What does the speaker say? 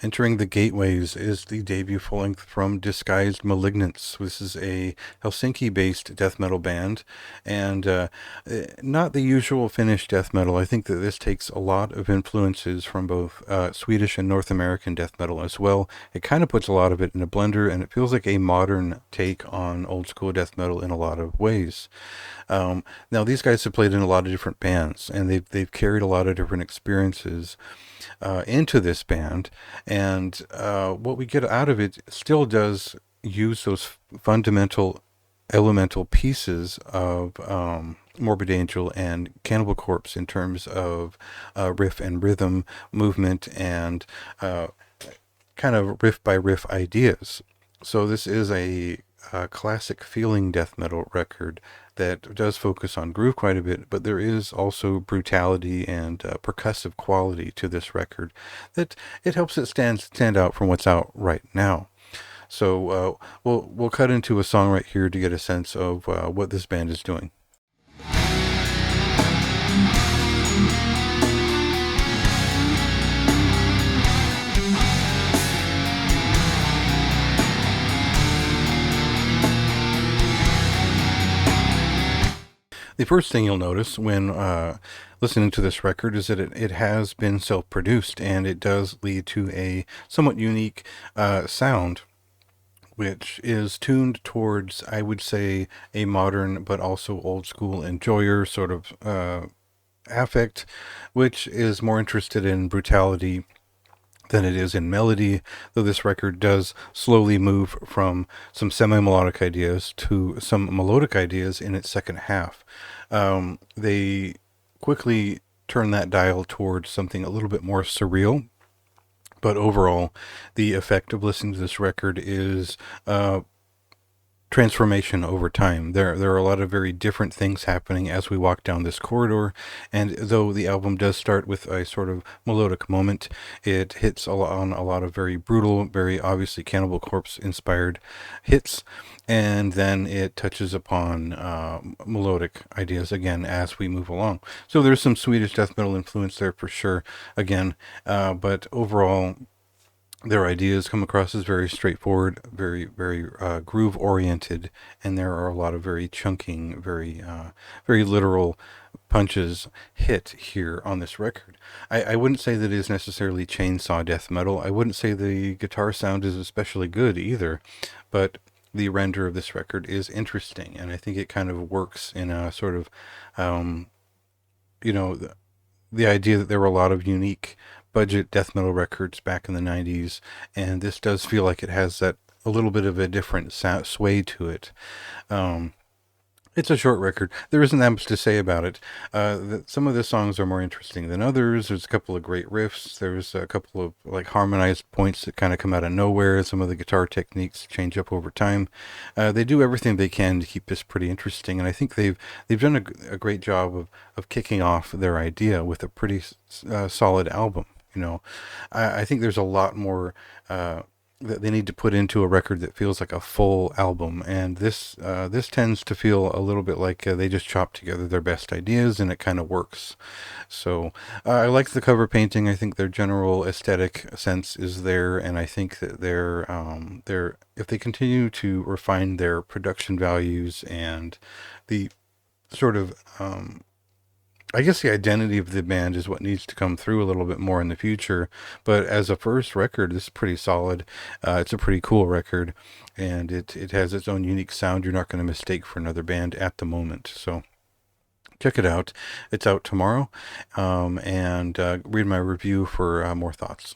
Entering the Gateways is the debut full length from Disguised Malignance. This is a Helsinki based death metal band, and not the usual Finnish death metal. I think that this takes a lot of influences from both Swedish and North American death metal as well. It kind of puts a lot of it in a blender, and it feels like a modern take on old school death metal in a lot of ways. Now, these guys have played in a lot of different bands, and they've carried a lot of different experiences into this band, and what we get out of it still does use those fundamental elemental pieces of Morbid Angel and Cannibal Corpse in terms of riff and rhythm, movement, and kind of riff by riff ideas. So this is a classic feeling death metal record that does focus on groove quite a bit, but there is also brutality and percussive quality to this record that it helps it stand out from what's out right now. So we'll cut into a song right here to get a sense of what this band is doing. The first thing you'll notice when listening to this record is that it has been self-produced, and it does lead to a somewhat unique sound, which is tuned towards, I would say, a modern but also old school enjoyer sort of affect, which is more interested in brutality than it is in melody, though this record does slowly move from some semi-melodic ideas to some melodic ideas in its second half. They quickly turn that dial towards something a little bit more surreal, but overall, the effect of listening to this record is transformation over time. There are a lot of very different things happening as we walk down this corridor, and though the album does start with a sort of melodic moment, it hits on a lot of very brutal, very obviously Cannibal Corpse inspired hits, and then it touches upon melodic ideas again as we move along. So there's some Swedish death metal influence there for sure, again, but overall their ideas come across as very straightforward, very groove oriented, and there are a lot of very chunking, very literal punches hit here on this record. I wouldn't say that it is necessarily chainsaw death metal. I wouldn't say the guitar sound is especially good either, but the render of this record is interesting, and I think it kind of works in a sort of, you know, the idea that there were a lot of unique budget death metal records back in the 90s, and this does feel like it has that a little bit of a different sway to it. It's a short record. There isn't that much to say about it. Some of the songs are more interesting than others. There's a couple of great riffs. There's a couple of like harmonized points that kind of come out of nowhere. Some of the guitar techniques change up over time. They do everything they can to keep this pretty interesting, and I think they've done a great job of kicking off their idea with a pretty solid album. I think there's a lot more that they need to put into a record that feels like a full album, and this tends to feel a little bit like they just chopped together their best ideas, and it kind of works. So I like the cover painting. I think their general aesthetic sense is there, and I think that they're if they continue to refine their production values and the sort of I guess the identity of the band is what needs to come through a little bit more in the future. But as a first record, this is pretty solid. It's a pretty cool record, and it has its own unique sound you're not going to mistake for another band at the moment. So check it out. It's out tomorrow, and read my review for more thoughts.